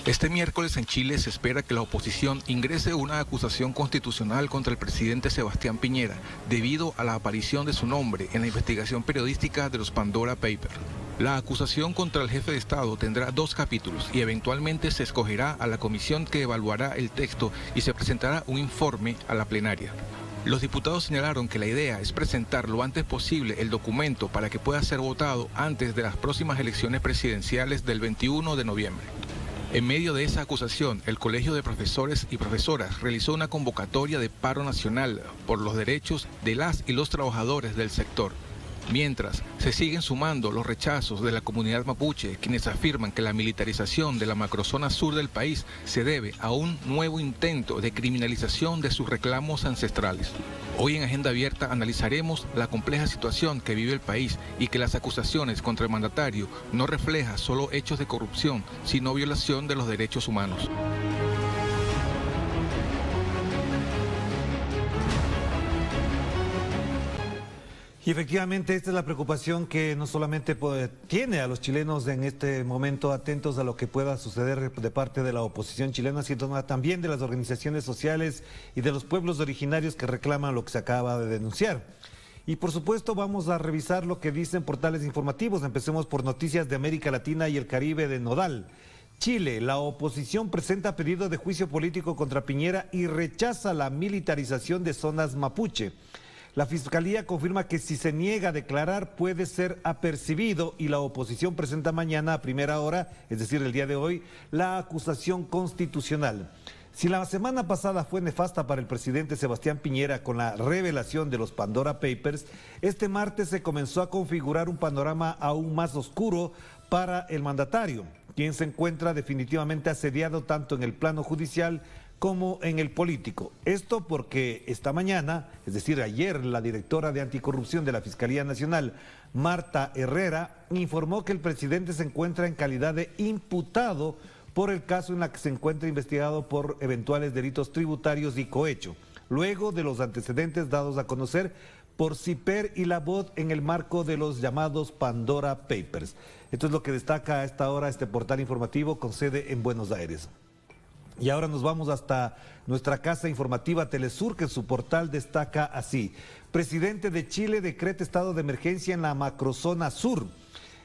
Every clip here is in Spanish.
Este miércoles en Chile se espera que la oposición ingrese una acusación constitucional contra el presidente Sebastián Piñera debido a la aparición de su nombre en la investigación periodística de los Pandora Papers. La acusación contra el jefe de Estado tendrá 2 capítulos y eventualmente se escogerá a la comisión que evaluará el texto y se presentará un informe a la plenaria. Los diputados señalaron que la idea es presentar lo antes posible el documento para que pueda ser votado antes de las próximas elecciones presidenciales del 21 de noviembre. En medio de esa acusación, el Colegio de Profesores y Profesoras realizó una convocatoria de paro nacional por los derechos de las y los trabajadores del sector. Mientras, se siguen sumando los rechazos de la comunidad mapuche, quienes afirman que la militarización de la macrozona sur del país se debe a un nuevo intento de criminalización de sus reclamos ancestrales. Hoy en Agenda Abierta analizaremos la compleja situación que vive el país y que las acusaciones contra el mandatario no reflejan solo hechos de corrupción, sino violación de los derechos humanos. Y efectivamente esta es la preocupación que no solamente tiene a los chilenos en este momento atentos a lo que pueda suceder de parte de la oposición chilena, sino también de las organizaciones sociales y de los pueblos originarios que reclaman lo que se acaba de denunciar. Y por supuesto vamos a revisar lo que dicen portales informativos. Empecemos por Noticias de América Latina y el Caribe de Nodal. Chile, la oposición presenta pedido de juicio político contra Piñera y rechaza la militarización de zonas mapuche. La Fiscalía confirma que si se niega a declarar puede ser apercibido y la oposición presenta mañana a primera hora, es decir, el día de hoy, la acusación constitucional. Si la semana pasada fue nefasta para el presidente Sebastián Piñera con la revelación de los Pandora Papers, este martes se comenzó a configurar un panorama aún más oscuro para el mandatario, quien se encuentra definitivamente asediado tanto en el plano judicial como en el político. Esto porque esta mañana, es decir, ayer, la directora de Anticorrupción de la Fiscalía Nacional, Marta Herrera, informó que el presidente se encuentra en calidad de imputado por el caso en el que se encuentra investigado por eventuales delitos tributarios y cohecho, luego de los antecedentes dados a conocer por CIPER y la BOD en el marco de los llamados Pandora Papers. Esto es lo que destaca a esta hora este portal informativo con sede en Buenos Aires. Y ahora nos vamos hasta nuestra casa informativa Telesur, que en su portal destaca así: presidente de Chile decreta estado de emergencia en la macrozona sur.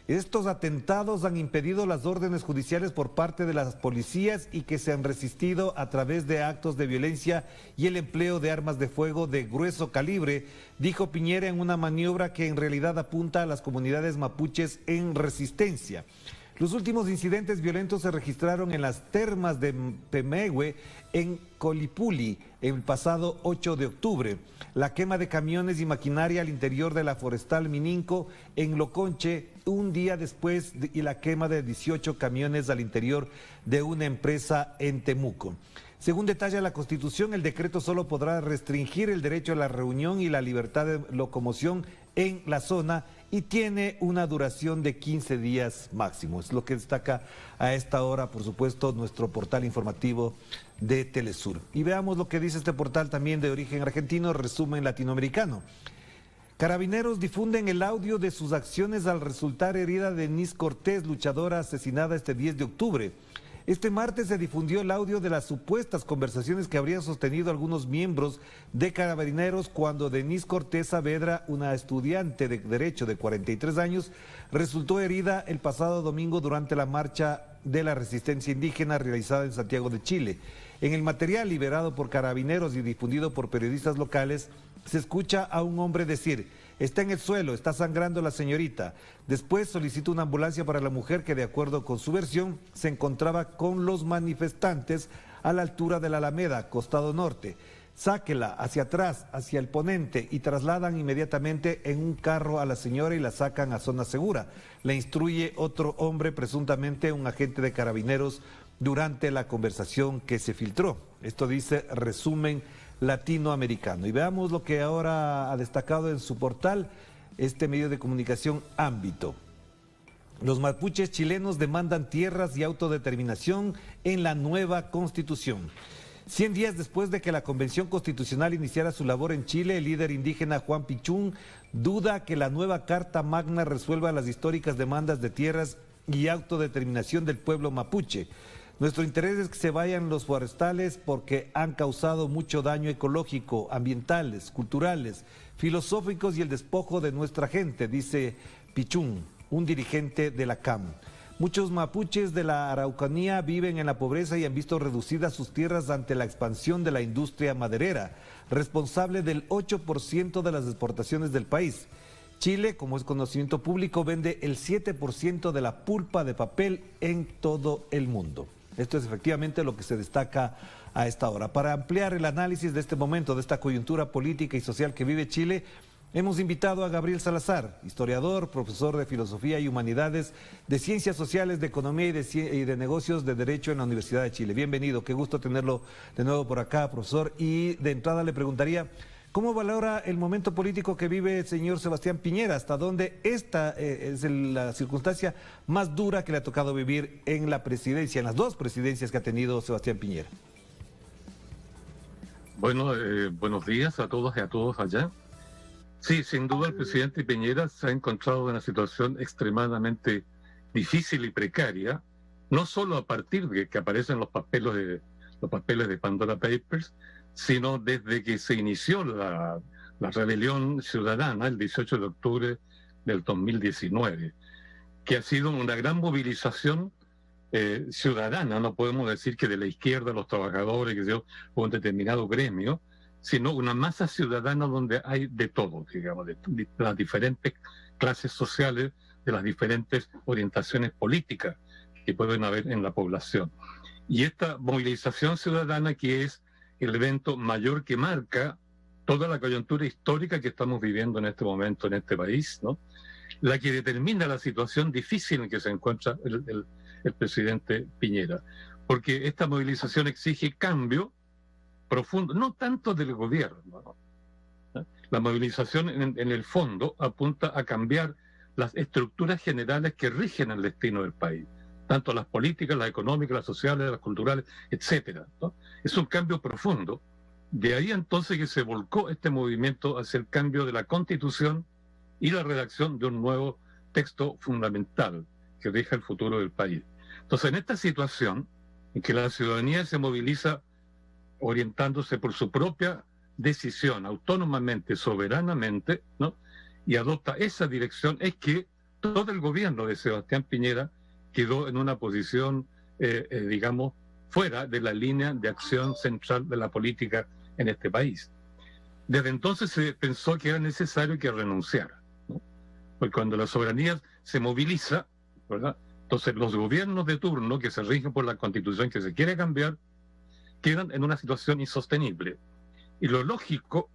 Estos atentados han impedido las órdenes judiciales por parte de las policías y que se han resistido a través de actos de violencia y el empleo de armas de fuego de grueso calibre, dijo Piñera en una maniobra que en realidad apunta a las comunidades mapuches en resistencia. Los últimos incidentes violentos se registraron en las termas de Pemehue, en Colipuli, el pasado 8 de octubre. La quema de camiones y maquinaria al interior de la forestal Mininco, en Loconche, un día después, y la quema de 18 camiones al interior de una empresa en Temuco. Según detalla la Constitución, el decreto solo podrá restringir el derecho a la reunión y la libertad de locomoción en la zona y tiene una duración de 15 días máximo. Es lo que destaca a esta hora, por supuesto, nuestro portal informativo de Telesur. Y veamos lo que dice este portal también de origen argentino, Resumen Latinoamericano. Carabineros difunden el audio de sus acciones al resultar herida Denise Cortés, luchadora asesinada este 10 de octubre. Este martes se difundió el audio de las supuestas conversaciones que habrían sostenido algunos miembros de Carabineros cuando Denise Cortés Saavedra, una estudiante de Derecho de 43 años, resultó herida el pasado domingo durante la marcha de la resistencia indígena realizada en Santiago de Chile. En el material liberado por Carabineros y difundido por periodistas locales, se escucha a un hombre decir: está en el suelo, está sangrando la señorita. Después solicita una ambulancia para la mujer que, de acuerdo con su versión, se encontraba con los manifestantes a la altura de la Alameda, costado norte. Sáquela hacia atrás, hacia el ponente, y trasladan inmediatamente en un carro a la señora y la sacan a zona segura. Le instruye otro hombre, presuntamente un agente de Carabineros, durante la conversación que se filtró. Esto dice Resumen Latinoamericano. Y veamos lo que ahora ha destacado en su portal este medio de comunicación Ámbito. Los mapuches chilenos demandan tierras y autodeterminación en la nueva Constitución. 100 días después de que la Convención Constitucional iniciara su labor en Chile, el líder indígena Juan Pichún duda que la nueva Carta Magna resuelva las históricas demandas de tierras y autodeterminación del pueblo mapuche. Nuestro interés es que se vayan los forestales porque han causado mucho daño ecológico, ambientales, culturales, filosóficos y el despojo de nuestra gente, dice Pichún, un dirigente de la CAM. Muchos mapuches de la Araucanía viven en la pobreza y han visto reducidas sus tierras ante la expansión de la industria maderera, responsable del 8% de las exportaciones del país. Chile, como es conocimiento público, vende el 7% de la pulpa de papel en todo el mundo. Esto es efectivamente lo que se destaca a esta hora. Para ampliar el análisis de este momento, de esta coyuntura política y social que vive Chile, hemos invitado a Gabriel Salazar, historiador, profesor de Filosofía y Humanidades, de Ciencias Sociales, de Economía y de Negocios de Derecho en la Universidad de Chile. Bienvenido, qué gusto tenerlo de nuevo por acá, profesor. Y de entrada le preguntaría, ¿cómo valora el momento político que vive el señor Sebastián Piñera? ¿Hasta dónde esta es la circunstancia más dura que le ha tocado vivir en la presidencia, en las dos presidencias que ha tenido Sebastián Piñera? Bueno, buenos días a todos y a todos allá. Sí, sin duda el presidente Piñera se ha encontrado en una situación extremadamente difícil y precaria, no solo a partir de que aparecen los papeles de Pandora Papers, sino desde que se inició la rebelión ciudadana el 18 de octubre del 2019, que ha sido una gran movilización ciudadana. No podemos decir que de la izquierda, los trabajadores, que sea un determinado gremio, sino una masa ciudadana donde hay de todo, digamos, de las diferentes clases sociales, de las diferentes orientaciones políticas que pueden haber en la población. Y esta movilización ciudadana, que es el evento mayor que marca toda la coyuntura histórica que estamos viviendo en este momento en este país, ¿no? La que determina la situación difícil en que se encuentra el presidente Piñera. Porque esta movilización exige cambio profundo, no tanto del gobierno, ¿no? La movilización en el fondo apunta a cambiar las estructuras generales que rigen el destino del país, tanto las políticas, las económicas, las sociales, las culturales, etcétera, ¿no? Es un cambio profundo. De ahí entonces que se volcó este movimiento hacia el cambio de la Constitución y la redacción de un nuevo texto fundamental que rija el futuro del país. Entonces, en esta situación en que la ciudadanía se moviliza orientándose por su propia decisión, autónomamente, soberanamente, ¿no? Y adopta esa dirección, es que todo el gobierno de Sebastián Piñera quedó en una posición, digamos, fuera de la línea de acción central de la política en este país. Desde entonces se pensó que era necesario que renunciara, ¿no? Porque cuando la soberanía se moviliza, ¿verdad?, entonces los gobiernos de turno que se rigen por la Constitución que se quiere cambiar, quedan en una situación insostenible. Y lo lógico,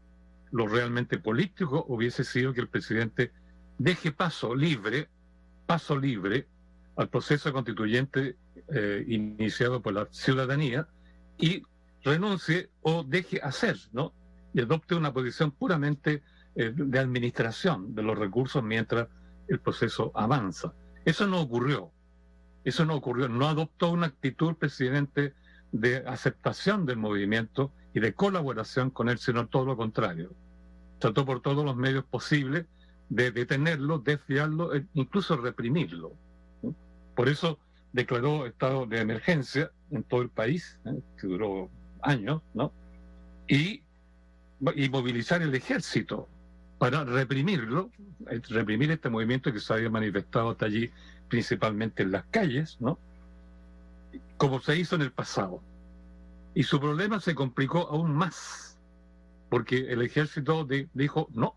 lo realmente político, hubiese sido que el presidente deje paso libre al proceso constituyente iniciado por la ciudadanía y renuncie o deje hacer, ¿no? Y adopte una posición puramente de administración de los recursos mientras el proceso avanza. Eso no ocurrió. No adoptó una actitud el presidente de aceptación del movimiento y de colaboración con él, sino todo lo contrario. Trató por todos los medios posibles de detenerlo, desviarlo, incluso reprimirlo, ¿no? Por eso declaró estado de emergencia en todo el país, que duró años, ¿no? Y movilizar el ejército para reprimirlo, reprimir este movimiento que se había manifestado hasta allí, principalmente en las calles, ¿no?, como se hizo en el pasado. Y su problema se complicó aún más, porque el ejército dijo no,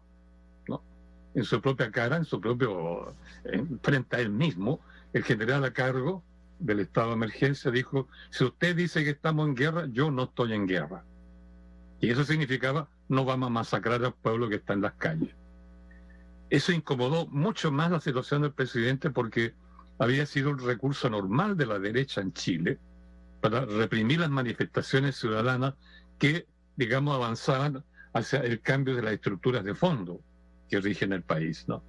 en su propia cara, frente a él mismo. El general a cargo del estado de emergencia dijo: si usted dice que estamos en guerra, yo no estoy en guerra. Y eso significaba: no vamos a masacrar al pueblo que está en las calles. Eso incomodó mucho más la situación del presidente, porque había sido un recurso normal de la derecha en Chile para reprimir las manifestaciones ciudadanas que, digamos, avanzaban hacia el cambio de las estructuras de fondo que rigen el país, ¿no?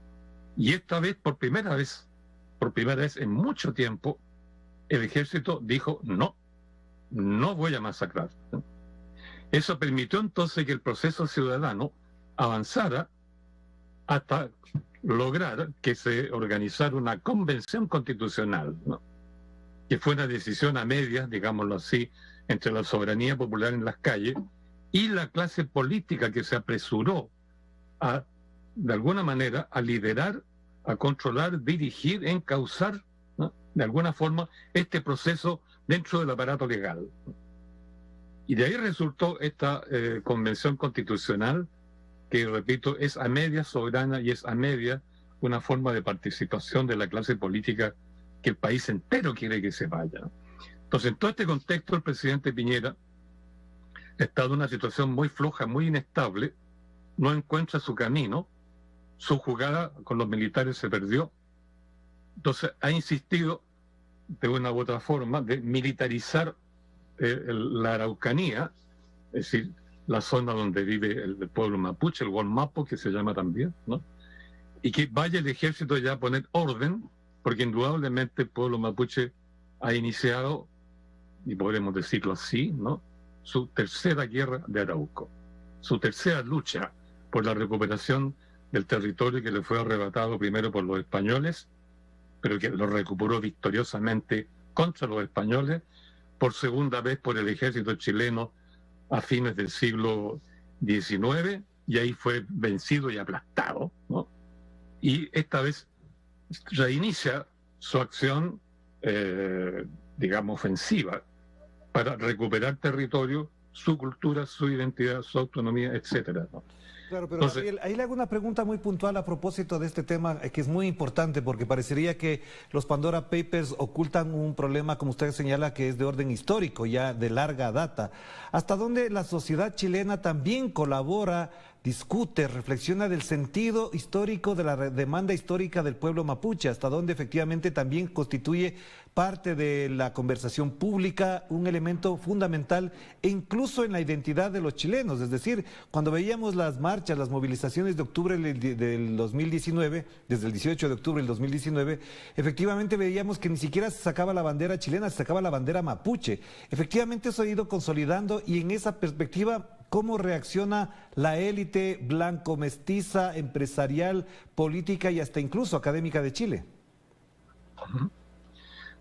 Y esta vez, por primera vez en mucho tiempo, el ejército dijo no voy a masacrar, ¿no? Eso permitió entonces que el proceso ciudadano avanzara hasta lograr que se organizara una convención constitucional, ¿no?, que fue una decisión a medias, digámoslo así, entre la soberanía popular en las calles y la clase política que se apresuró a, de alguna manera, a liderar, a controlar, dirigir, encauzar, ¿no?, de alguna forma, este proceso dentro del aparato legal. Y de ahí resultó esta convención constitucional, que, repito, es a media soberana y es a media una forma de participación de la clase política que el país entero quiere que se vaya. Entonces, en todo este contexto, el presidente Piñera está en una situación muy floja, muy inestable, no encuentra su camino, su jugada con los militares se perdió, entonces ha insistido de una u otra forma de militarizar la Araucanía, es decir, la zona donde vive el pueblo mapuche, el Gualmapo, que se llama también, ¿no? Y que vaya el ejército ya a poner orden, porque indudablemente el pueblo mapuche ha iniciado, y podemos decirlo así, ¿no?, su tercera guerra de Arauco, su tercera lucha por la recuperación del territorio que le fue arrebatado primero por los españoles, pero que lo recuperó victoriosamente contra los españoles, por segunda vez por el ejército chileno a fines del siglo XIX, y ahí fue vencido y aplastado, ¿no? Y esta vez reinicia su acción, digamos, ofensiva, para recuperar territorio, su cultura, su identidad, su autonomía, etcétera, ¿no? Claro, pero Entonces, Gabriel, ahí le hago una pregunta muy puntual a propósito de este tema, que es muy importante, porque parecería que los Pandora Papers ocultan un problema, como usted señala, que es de orden histórico, ya de larga data. ¿Hasta dónde la sociedad chilena también colabora, discute, reflexiona del sentido histórico de la demanda histórica del pueblo mapuche? ¿Hasta dónde efectivamente también constituye parte de la conversación pública, un elemento fundamental e incluso en la identidad de los chilenos? Es decir, cuando veíamos las marchas, las movilizaciones de octubre del 2019, desde el 18 de octubre del 2019, efectivamente veíamos que ni siquiera se sacaba la bandera chilena, se sacaba la bandera mapuche. Efectivamente eso ha ido consolidando, y en esa perspectiva, ¿cómo reacciona la élite blanco-mestiza, empresarial, política y hasta incluso académica de Chile?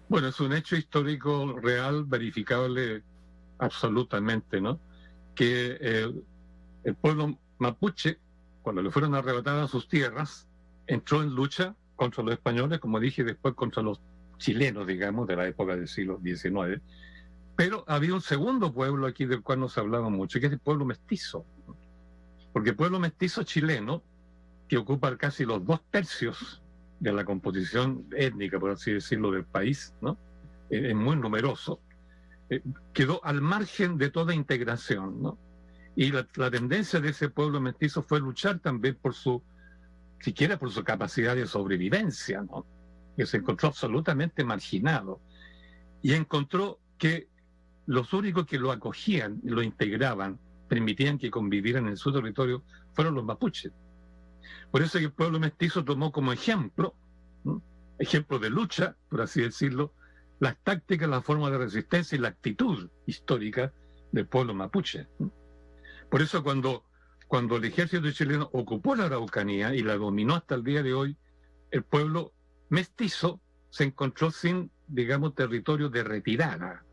bueno, es un hecho histórico real, verificable absolutamente, ¿no? Que el pueblo mapuche, cuando le fueron arrebatadas sus tierras, entró en lucha contra los españoles, como dije, después contra los chilenos, digamos, de la época del siglo XIX. Pero había un segundo pueblo aquí del cual no se hablaba mucho, que es el pueblo mestizo. Porque el pueblo mestizo chileno, que ocupa casi los 2/3 de la composición étnica, por así decirlo, del país, ¿no?, es muy numeroso, quedó al margen de toda integración, ¿no? Y la tendencia de ese pueblo mestizo fue luchar también por siquiera por su capacidad de sobrevivencia, ¿no?, que se encontró absolutamente marginado. Y encontró que los únicos que lo acogían, lo integraban, permitían que convivieran en su territorio, fueron los mapuches. Por eso que el pueblo mestizo tomó como ejemplo, ¿no?, ejemplo de lucha, por así decirlo, las tácticas, la forma de resistencia y la actitud histórica del pueblo mapuche, ¿no? Por eso cuando el ejército chileno ocupó la Araucanía y la dominó hasta el día de hoy, el pueblo mestizo se encontró sin, digamos, territorio de retirada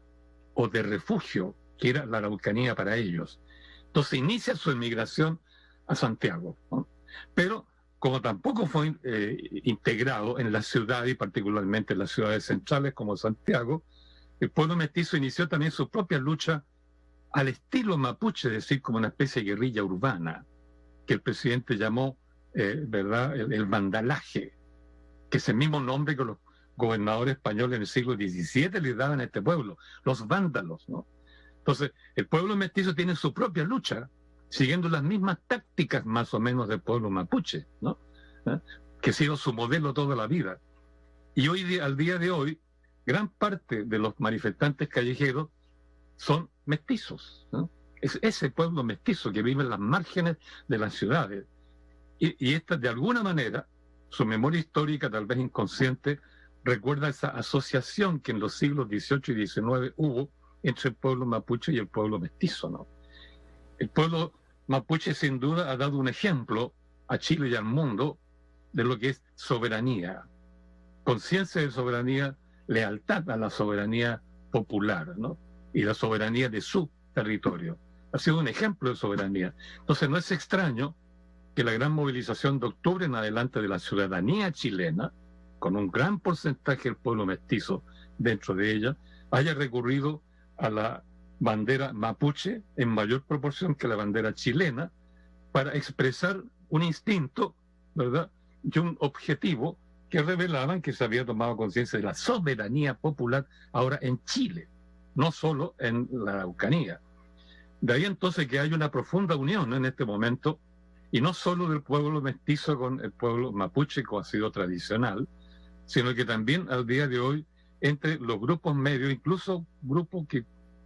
o de refugio, que era la Araucanía para ellos. Entonces inicia su emigración a Santiago, ¿no? Pero como tampoco fue integrado en la ciudad, y particularmente en las ciudades centrales como Santiago, el pueblo mestizo inició también su propia lucha al estilo mapuche, es decir, como una especie de guerrilla urbana, que el presidente llamó, ¿verdad?, el vandalaje, que es el mismo nombre que los gobernadores españoles en el siglo XVII le daban a este pueblo, los vándalos, ¿no? Entonces, el pueblo mestizo tiene su propia lucha, siguiendo las mismas tácticas más o menos del pueblo mapuche, ¿no?, que ha sido su modelo toda la vida. Y hoy, al día de hoy, gran parte de los manifestantes callejeros son mestizos, ¿no? Es ese pueblo mestizo que vive en las márgenes de las ciudades. Y esta, de alguna manera, su memoria histórica, tal vez inconsciente, recuerda esa asociación que en los siglos XVIII y XIX hubo entre el pueblo mapuche y el pueblo mestizo, ¿no? El pueblo mapuche sin duda ha dado un ejemplo a Chile y al mundo de lo que es soberanía, conciencia de soberanía, lealtad a la soberanía popular, ¿no? Y la soberanía de su territorio. Ha sido un ejemplo de soberanía. Entonces no es extraño que la gran movilización de octubre en adelante de la ciudadanía chilena, con un gran porcentaje del pueblo mestizo dentro de ella, haya recurrido a la bandera mapuche en mayor proporción que la bandera chilena para expresar un instinto, ¿verdad?, y un objetivo que revelaban que se había tomado conciencia de la soberanía popular ahora en Chile, no solo en la Araucanía. De ahí entonces que hay una profunda unión en este momento, y no solo del pueblo mestizo con el pueblo mapuche, como ha sido tradicional, sino que también al día de hoy entre los grupos medios, incluso grupos que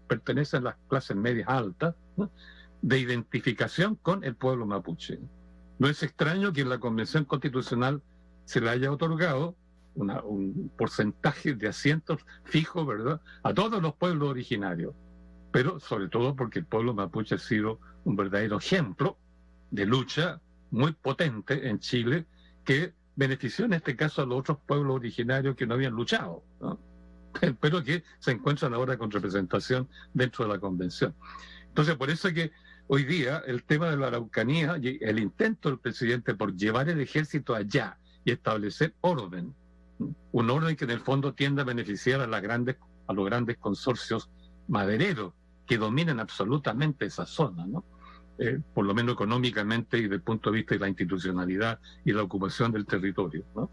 pertenecen a las clases medias altas, ¿no?, de identificación con el pueblo mapuche. No es extraño que en la Convención Constitucional se le haya otorgado un porcentaje de asientos fijo, ¿verdad?, a todos los pueblos originarios, pero sobre todo porque el pueblo mapuche ha sido un verdadero ejemplo de lucha muy potente en Chile, que benefició en este caso a los otros pueblos originarios que no habían luchado, ¿no?, pero que se encuentran ahora con representación dentro de la Convención. Entonces, por eso es que hoy día el tema de la Araucanía y el intento del presidente por llevar el ejército allá y establecer orden, un orden que en el fondo tiende a beneficiar a los grandes consorcios madereros que dominan absolutamente esa zona, ¿no? Por lo menos económicamente y desde el punto de vista de la institucionalidad y la ocupación del territorio, ¿no?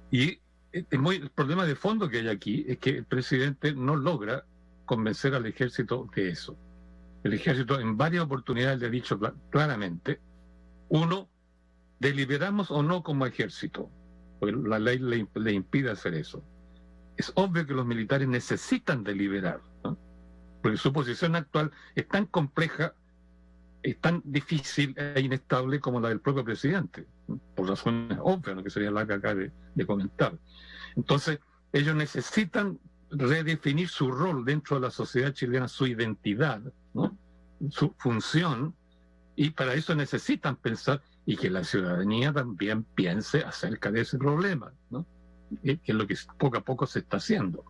Y el problema de fondo que hay aquí es que el presidente no logra convencer al ejército de eso. El ejército en varias oportunidades le ha dicho claramente, uno, deliberamos o no como ejército, porque la ley le impide hacer eso. Es obvio que los militares necesitan deliberar, ¿no?, porque su posición actual es tan compleja, es tan difícil e inestable como la del propio presidente, ¿no?, por razones obvias, ¿no?, que sería larga acá de comentar. Entonces, ellos necesitan redefinir su rol dentro de la sociedad chilena, su identidad, ¿no?, su función, y para eso necesitan pensar y que la ciudadanía también piense acerca de ese problema, ¿no?, que es lo que poco a poco se está haciendo.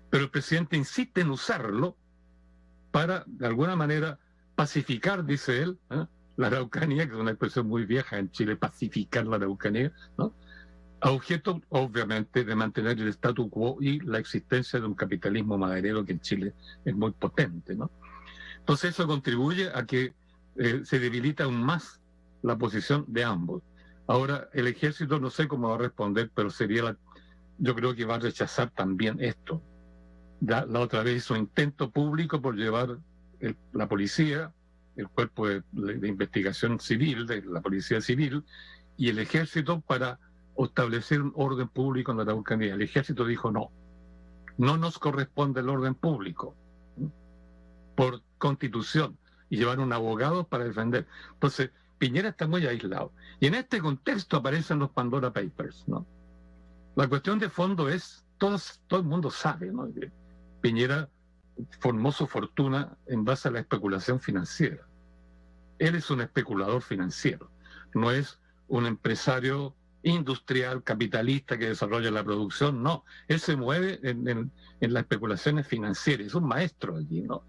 Pero el presidente insiste en usarlo para, de alguna manera, pacificar, dice él, la Araucanía, que es una expresión muy vieja en Chile, pacificar la Araucanía, ¿no?, a objeto, obviamente, de mantener el statu quo y la existencia de un capitalismo maderero que en Chile es muy potente, ¿no? Entonces eso contribuye a que se debilita aún más la posición de ambos. Ahora, el ejército no sé cómo va a responder, pero yo creo que va a rechazar también esto. La otra vez hizo intento público por llevar la policía, el cuerpo de investigación civil, de la policía civil, y el ejército para establecer un orden público en la Araucanía. El ejército dijo no nos corresponde el orden público por constitución, y llevaron abogados para defender. Entonces, Piñera está muy aislado. Y en este contexto aparecen los Pandora Papers, ¿no? La cuestión de fondo es, todo el mundo sabe, ¿no?, que Piñera formó su fortuna en base a la especulación financiera. Él es un especulador financiero, no es un empresario industrial, capitalista que desarrolla la producción, no. Él se mueve en las especulaciones financieras, es un maestro allí, ¿no?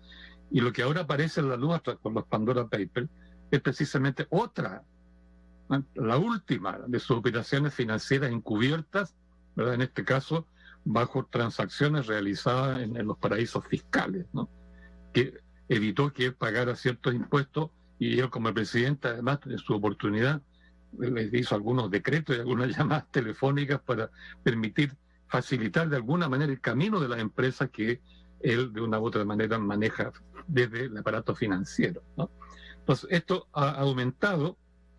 Y lo que ahora aparece en la luz con los Pandora Papers es precisamente la última de sus operaciones financieras encubiertas, ¿verdad?, en este caso bajo transacciones realizadas en los paraísos fiscales, ¿no?, que evitó que él pagara ciertos impuestos, y él como presidente, además, en su oportunidad, les hizo algunos decretos y algunas llamadas telefónicas para permitir facilitar de alguna manera el camino de las empresas que él de una u otra manera maneja desde el aparato financiero, ¿no? Entonces, esto ha aumentado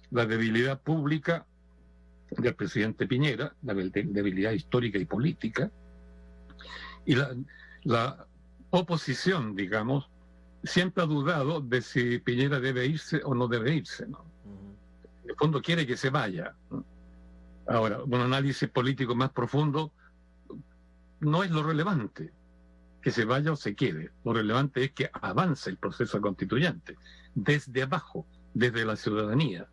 la debilidad pública del presidente Piñera, la debilidad histórica y política, y la oposición, digamos, siempre ha dudado de si Piñera debe irse o no debe irse, ¿no? En el fondo quiere que se vaya, ¿no? Ahora, un análisis político más profundo no es lo relevante, que se vaya o se quede. Lo relevante es que avance el proceso constituyente, desde abajo, desde la ciudadanía.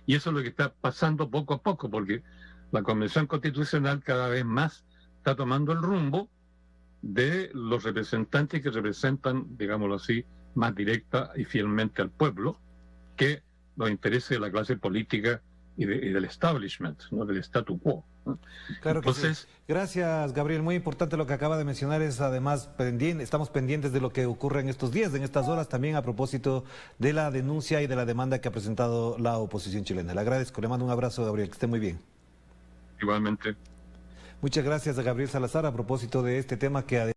Y eso es lo que está pasando poco a poco, porque la Convención Constitucional cada vez más está tomando el rumbo de los representantes que representan, digámoslo así, más directa y fielmente al pueblo, que los intereses de la clase política y del establishment, no del statu quo. Claro. Entonces, que sí. Gracias, Gabriel. Muy importante lo que acaba de mencionar. Es además estamos pendientes de lo que ocurre en estos días, en estas horas, también a propósito de la denuncia y de la demanda que ha presentado la oposición chilena. Le agradezco, le mando un abrazo, Gabriel, que esté muy bien. igualmente. Muchas gracias a Gabriel Salazar a propósito de este tema que